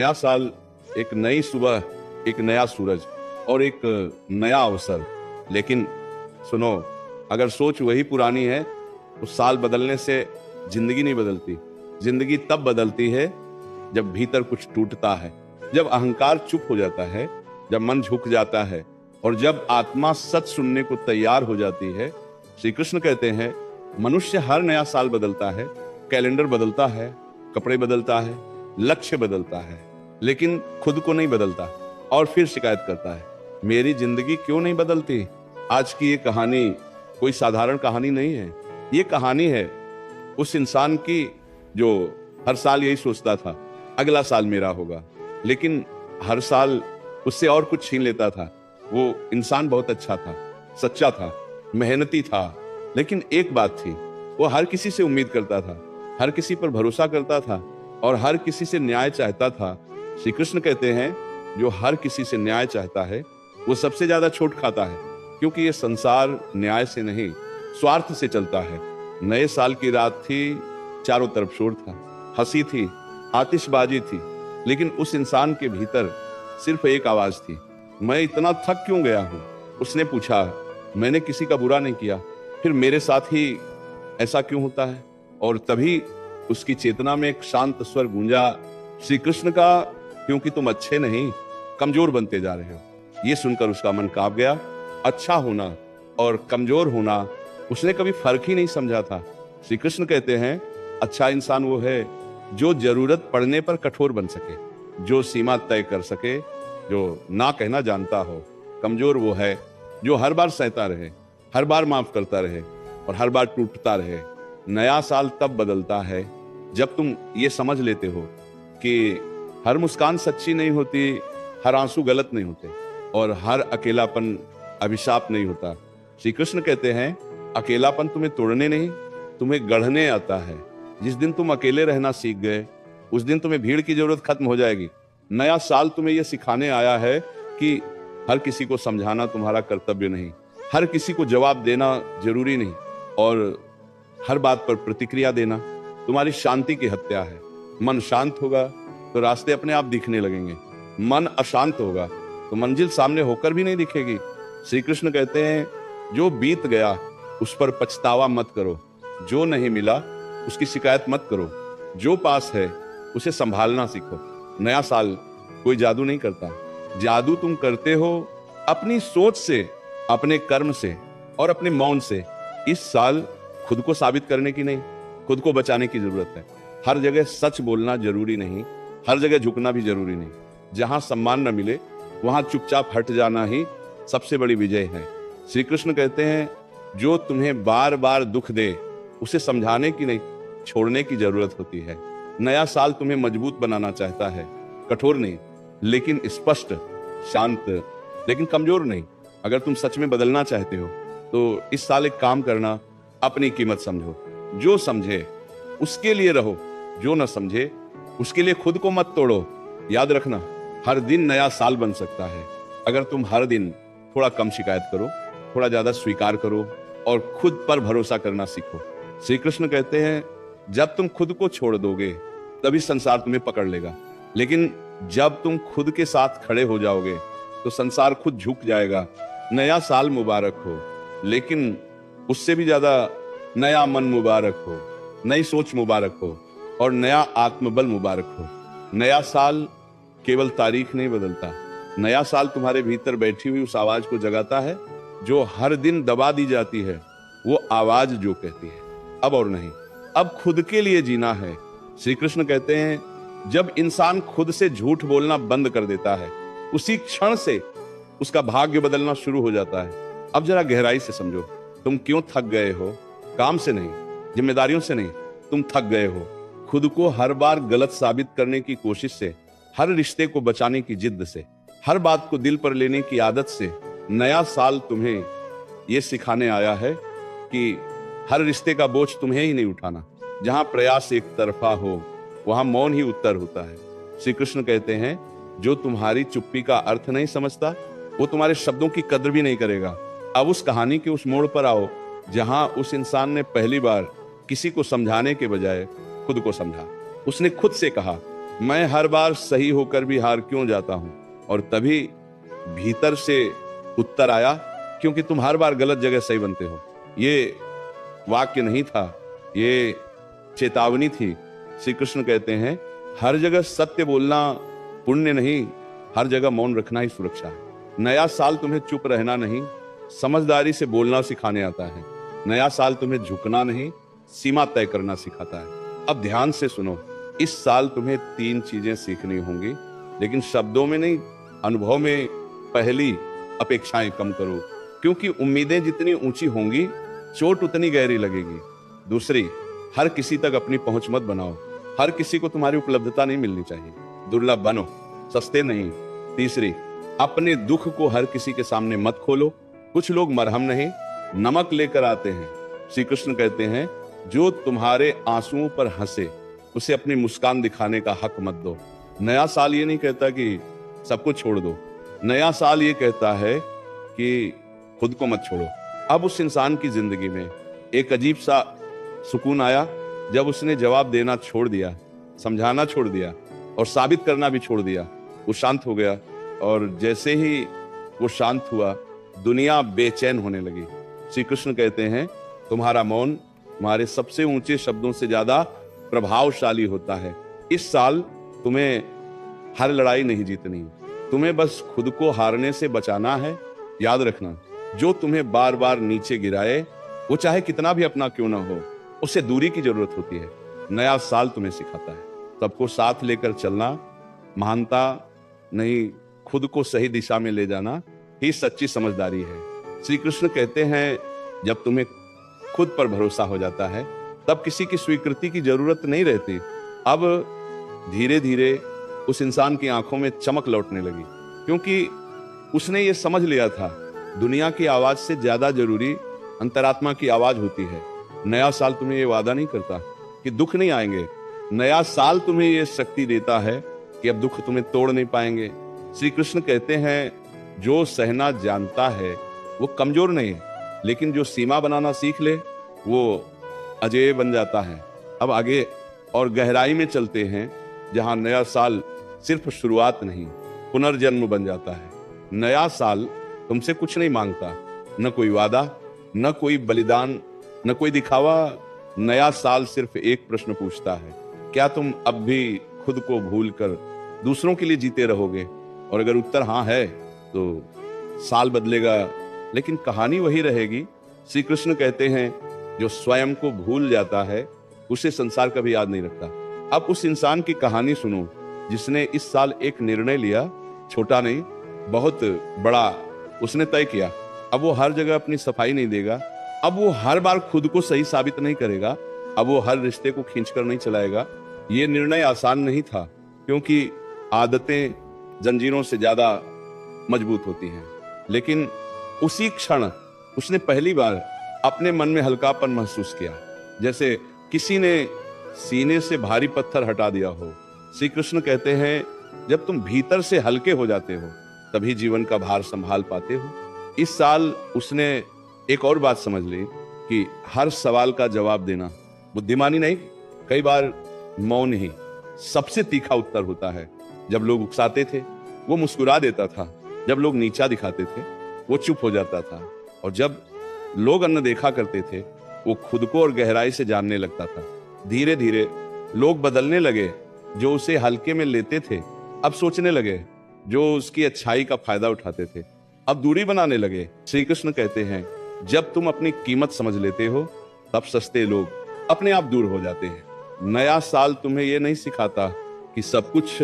नया साल, एक नई सुबह, एक नया सूरज और एक नया अवसर। लेकिन सुनो, अगर सोच वही पुरानी है तो साल बदलने से जिंदगी नहीं बदलती। जिंदगी तब बदलती है जब भीतर कुछ टूटता है, जब अहंकार चुप हो जाता है, जब मन झुक जाता है और जब आत्मा सच सुनने को तैयार हो जाती है। श्री कृष्ण कहते हैं, मनुष्य हर नया साल बदलता है, कैलेंडर बदलता है, कपड़े बदलता है, लक्ष्य बदलता है, लेकिन खुद को नहीं बदलता और फिर शिकायत करता है, मेरी जिंदगी क्यों नहीं बदलती। आज की ये कहानी कोई साधारण कहानी नहीं है। ये कहानी है उस इंसान की जो हर साल यही सोचता था, अगला साल मेरा होगा, लेकिन हर साल उससे और कुछ छीन लेता था। वो इंसान बहुत अच्छा था, सच्चा था, मेहनती था, लेकिन एक बात थी, वो हर किसी से उम्मीद करता था, हर किसी पर भरोसा करता था और हर किसी से न्याय चाहता था। श्री कृष्ण कहते हैं, जो हर किसी से न्याय चाहता है वो सबसे ज्यादा चोट खाता है, क्योंकि ये संसार न्याय से नहीं, स्वार्थ से चलता है। नए साल की रात थी, चारों तरफ शोर था, हंसी थी, आतिशबाजी थी, लेकिन उस इंसान के भीतर सिर्फ एक आवाज थी, मैं इतना थक क्यों गया हूं। उसने पूछा, मैंने किसी का बुरा नहीं किया, फिर मेरे साथ ही ऐसा क्यों होता है। और तभी उसकी चेतना में एक शांत स्वर गूंजा, श्री कृष्ण का, क्योंकि तुम अच्छे नहीं, कमजोर बनते जा रहे हो। ये सुनकर उसका मन कांप गया। अच्छा होना और कमजोर होना उसने कभी फर्क ही नहीं समझा था। श्री कृष्ण कहते हैं, अच्छा इंसान वो है जो जरूरत पड़ने पर कठोर बन सके, जो सीमा तय कर सके, जो ना कहना जानता हो। कमजोर वो है जो हर बार सहता रहे, हर बार माफ करता रहे और हर बार टूटता रहे। नया साल तब बदलता है जब तुम ये समझ लेते हो कि हर मुस्कान सच्ची नहीं होती, हर आंसू गलत नहीं होते और हर अकेलापन अभिशाप नहीं होता। श्री कृष्ण कहते हैं, अकेलापन तुम्हें तोड़ने नहीं, तुम्हें गढ़ने आता है। जिस दिन तुम अकेले रहना सीख गए, उस दिन तुम्हें भीड़ की जरूरत खत्म हो जाएगी। नया साल तुम्हें यह सिखाने आया है कि हर किसी को समझाना तुम्हारा कर्तव्य नहीं, हर किसी को जवाब देना जरूरी नहीं और हर बात पर प्रतिक्रिया देना तुम्हारी शांति की हत्या है। मन शांत होगा तो रास्ते अपने आप दिखने लगेंगे, मन अशांत होगा तो मंजिल सामने होकर भी नहीं दिखेगी। श्री कृष्ण कहते हैं, जो बीत गया उस पर पछतावा मत करो, जो नहीं मिला उसकी शिकायत मत करो, जो पास है उसे संभालना सीखो। नया साल कोई जादू नहीं करता, जादू तुम करते हो अपनी सोच से, अपने कर्म से और अपने मौन से। इस साल खुद को साबित करने की नहीं, खुद को बचाने की जरूरत है। हर जगह सच बोलना जरूरी नहीं, हर जगह झुकना भी जरूरी नहीं। जहां सम्मान न मिले वहां चुपचाप हट जाना ही सबसे बड़ी विजय है। श्री कृष्ण कहते हैं, जो तुम्हें बार बार दुख दे उसे समझाने की नहीं, छोड़ने की जरूरत होती है। नया साल तुम्हें मजबूत बनाना चाहता है, कठोर नहीं लेकिन स्पष्ट, शांत लेकिन कमजोर नहीं। अगर तुम सच में बदलना चाहते हो तो इस साल एक काम करना, अपनी कीमत समझो। जो समझे उसके लिए रहो, जो न समझे उसके लिए खुद को मत तोड़ो। याद रखना, हर दिन नया साल बन सकता है अगर तुम हर दिन थोड़ा कम शिकायत करो, थोड़ा ज्यादा स्वीकार करो और खुद पर भरोसा करना सीखो। श्री कृष्ण कहते हैं, जब तुम खुद को छोड़ दोगे तभी संसार तुम्हें पकड़ लेगा, लेकिन जब तुम खुद के साथ खड़े हो जाओगे तो संसार खुद झुक जाएगा। नया साल मुबारक हो, लेकिन उससे भी ज्यादा नया मन मुबारक हो, नई सोच मुबारक हो और नया आत्मबल मुबारक हो। नया साल केवल तारीख नहीं बदलता, नया साल तुम्हारे भीतर बैठी हुई उस आवाज को जगाता है जो हर दिन दबा दी जाती है। वो आवाज जो कहती है, अब और नहीं, अब खुद के लिए जीना है। श्री कृष्ण कहते हैं, जब इंसान खुद से झूठ बोलना बंद कर देता है, उसी क्षण से उसका भाग्य बदलना शुरू हो जाता है। अब जरा गहराई से समझो, तुम क्यों थक गए हो। काम से नहीं, जिम्मेदारियों से नहीं, तुम थक गए हो खुद को हर बार गलत साबित करने की कोशिश से, हर रिश्ते को बचाने की जिद्द से, हर बात को दिल पर लेने की आदत से। नया साल तुम्हें यह सिखाने आया है कि हर रिश्ते का बोझ तुम्हें ही नहीं उठाना। जहां प्रयास एक तरफा हो वहां मौन ही उत्तर होता है। श्री कृष्ण कहते हैं, जो तुम्हारी चुप्पी का अर्थ नहीं समझता वो तुम्हारे शब्दों की कद्र भी नहीं करेगा। अब उस कहानी के उस मोड़ पर आओ जहां उस इंसान ने पहली बार किसी को समझाने के बजाय खुद को समझा। उसने खुद से कहा, मैं हर बार सही होकर भी हार क्यों जाता हूं? और तभी भीतर से उत्तर आया, क्योंकि तुम हर बार गलत जगह सही बनते हो। ये वाक्य नहीं था, ये चेतावनी थी। श्री कृष्ण कहते हैं, हर जगह सत्य बोलना पुण्य नहीं, हर जगह मौन रखना ही सुरक्षा है। नया साल तुम्हें चुप रहना नहीं, समझदारी से बोलना सिखाने आता है। नया साल तुम्हें झुकना नहीं, सीमा तय करना सिखाता है। अब ध्यान से सुनो, इस साल तुम्हें 3 चीजें सीखनी होंगी, लेकिन शब्दों में नहीं, अनुभव में। पहली, अपेक्षाएं कम करो, क्योंकि उम्मीदें जितनी ऊंची होंगी चोट उतनी गहरी लगेगी। दूसरी, हर किसी तक अपनी पहुंच मत बनाओ, हर किसी को तुम्हारी उपलब्धता नहीं मिलनी चाहिए, दुर्लभ बनो, सस्ते नहीं। तीसरी, अपने दुख को हर किसी के सामने मत खोलो, कुछ लोग मरहम नहीं नमक लेकर आते हैं। श्री कृष्ण कहते हैं, जो तुम्हारे आंसुओं पर हंसे उसे अपनी मुस्कान दिखाने का हक मत दो। नया साल ये नहीं कहता कि सब कुछ छोड़ दो, नया साल ये कहता है कि खुद को मत छोड़ो। अब उस इंसान की जिंदगी में एक अजीब सा सुकून आया जब उसने जवाब देना छोड़ दिया, समझाना छोड़ दिया और साबित करना भी छोड़ दिया। वो शांत हो गया, और जैसे ही वो शांत हुआ दुनिया बेचैन होने लगी। श्री कृष्ण कहते हैं, तुम्हारा मौन तुम्हारे सबसे ऊंचे शब्दों से ज्यादा प्रभावशाली होता है। इस साल तुम्हें हर लड़ाई नहीं जीतनी, तुम्हें बस खुद को हारने से बचाना है। याद रखना, जो तुम्हें बार बार नीचे गिराए, वो चाहे कितना भी अपना क्यों ना हो, उसे दूरी की जरूरत होती है। नया साल तुम्हें सिखाता है सबको साथ लेकर चलना, महानता नहीं, खुद को सही दिशा में ले जाना ही सच्ची समझदारी है। श्री कृष्ण कहते हैं, जब तुम्हें खुद पर भरोसा हो जाता है तब किसी की स्वीकृति की जरूरत नहीं रहती। अब धीरे धीरे उस इंसान की आंखों में चमक लौटने लगी, क्योंकि उसने ये समझ लिया था, दुनिया की आवाज से ज्यादा जरूरी अंतरात्मा की आवाज होती है। नया साल तुम्हें ये वादा नहीं करता कि दुख नहीं आएंगे, नया साल तुम्हें ये शक्ति देता है कि अब दुख तुम्हें तोड़ नहीं पाएंगे। श्री कृष्ण कहते हैं, जो सहना जानता है वो कमजोर नहीं है, लेकिन जो सीमा बनाना सीख ले वो अजेय बन जाता है। अब आगे और गहराई में चलते हैं, जहां नया साल सिर्फ शुरुआत नहीं, पुनर्जन्म बन जाता है। नया साल तुमसे कुछ नहीं मांगता, न कोई वादा, न कोई बलिदान, न कोई दिखावा। नया साल सिर्फ एक प्रश्न पूछता है, क्या तुम अब भी खुद को भूलकर दूसरों के लिए जीते रहोगे? और अगर उत्तर हाँ है तो साल बदलेगा, लेकिन कहानी वही रहेगी। श्री कृष्ण कहते हैं, जो स्वयं को भूल जाता है उसे संसार कभी याद नहीं रखता। अब उस इंसान की कहानी सुनो जिसने इस साल एक निर्णय लिया, छोटा नहीं बहुत बड़ा उसने तय किया। अब वो हर जगह अपनी सफाई नहीं देगा, अब वो हर बार खुद को सही साबित नहीं करेगा, अब वो हर रिश्ते को खींचकर नहीं चलाएगा। ये निर्णय आसान नहीं था, क्योंकि आदतें जंजीरों से ज्यादा मजबूत होती हैं। लेकिन उसी क्षण उसने पहली बार अपने मन में हल्कापन महसूस किया, जैसे किसी ने सीने से भारी पत्थर हटा दिया हो। श्री कृष्ण कहते हैं, जब तुम भीतर से हल्के हो जाते हो तभी जीवन का भार संभाल पाते हो। इस साल उसने एक और बात समझ ली कि हर सवाल का जवाब देना बुद्धिमानी नहीं, कई बार मौन ही सबसे तीखा उत्तर होता है। जब लोग उकसाते थे वो मुस्कुरा देता था, जब लोग नीचा दिखाते थे वो चुप हो जाता था, और जब लोग अनदेखा करते थे वो खुद को और गहराई से जानने लगता था। धीरे धीरे लोग बदलने लगे, जो उसे हल्के में लेते थे अब सोचने लगे, जो उसकी अच्छाई का फायदा उठाते थे अब दूरी बनाने लगे। श्री कृष्ण कहते हैं, जब तुम अपनी कीमत समझ लेते हो तब सस्ते लोग अपने आप दूर हो जाते हैं। नया साल तुम्हें यह नहीं सिखाता कि सब कुछ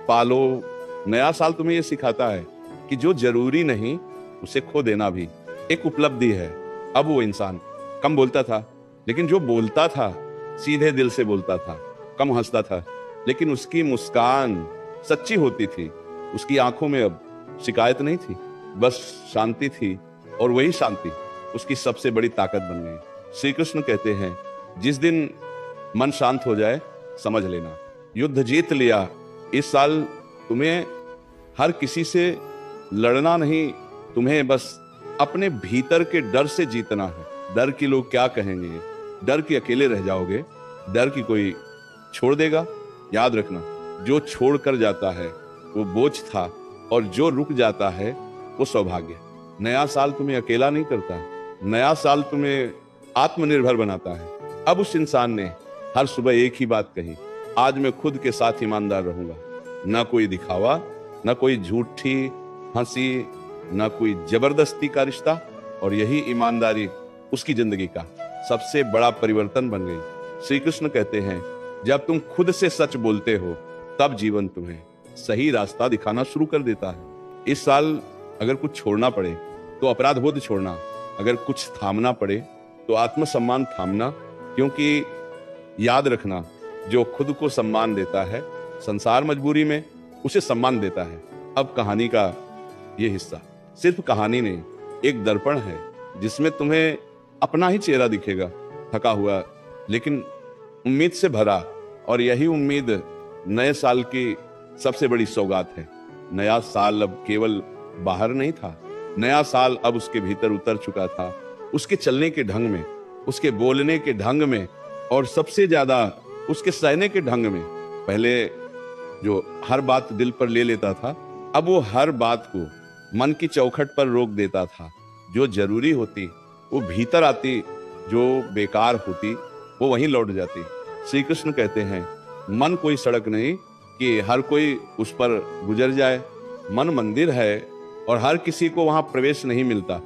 पालो, नया साल तुम्हें यह सिखाता है कि जो जरूरी नहीं उसे खो देना भी एक उपलब्धि है। अब वो इंसान कम बोलता था, लेकिन जो बोलता था सीधे दिल से बोलता था, कम हंसता था, लेकिन उसकी मुस्कान सच्ची होती थी। उसकी आंखों में अब शिकायत नहीं थी, बस शांति थी, और वही शांति उसकी सबसे बड़ी ताकत बन गई। श्री कृष्ण कहते हैं, जिस दिन मन शांत हो जाए समझ लेना युद्ध जीत लिया। इस साल तुम्हें हर किसी से लड़ना नहीं, तुम्हें बस अपने भीतर के डर से जीतना है। डर कि लोग क्या कहेंगे, डर कि अकेले रह जाओगे, डर कि कोई छोड़ देगा। याद रखना, जो छोड़ कर जाता है वो बोझ था, और जो रुक जाता है वो सौभाग्य। नया साल तुम्हें अकेला नहीं करता, नया साल तुम्हें आत्मनिर्भर बनाता है। अब उस इंसान ने हर सुबह एक ही बात कही, आज मैं खुद के साथ ईमानदार रहूंगा। ना कोई दिखावा, ना कोई झूठी हंसी, ना कोई जबरदस्ती का रिश्ता, और यही ईमानदारी उसकी जिंदगी का सबसे बड़ा परिवर्तन बन गई। श्री कृष्ण कहते हैं, जब तुम खुद से सच बोलते हो तब जीवन तुम्हें सही रास्ता दिखाना शुरू कर देता है। इस साल अगर कुछ छोड़ना पड़े तो अपराध बोध छोड़ना, अगर कुछ थामना पड़े तो आत्मसम्मान थामना, क्योंकि याद रखना, जो खुद को सम्मान देता है संसार मजबूरी में उसे सम्मान देता है। अब कहानी का ये हिस्सा सिर्फ कहानी नहीं, एक दर्पण है जिसमें तुम्हें अपना ही चेहरा दिखेगा, थका हुआ लेकिन उम्मीद से भरा। और यही उम्मीद नए साल की सबसे बड़ी सौगात है। नया साल अब केवल बाहर नहीं था, नया साल अब उसके भीतर उतर चुका था, उसके चलने के ढंग में, उसके बोलने के ढंग में, और सबसे ज्यादा उसके सहने के ढंग में। पहले जो हर बात दिल पर ले लेता था, अब वो हर बात को मन की चौखट पर रोक देता था। जो जरूरी होती वो भीतर आती, जो बेकार होती वो वहीं लौट जाती। श्री कृष्ण कहते हैं, मन कोई सड़क नहीं कि हर कोई उस पर गुजर जाए। मन मंदिर है और हर किसी को वहां प्रवेश नहीं मिलता।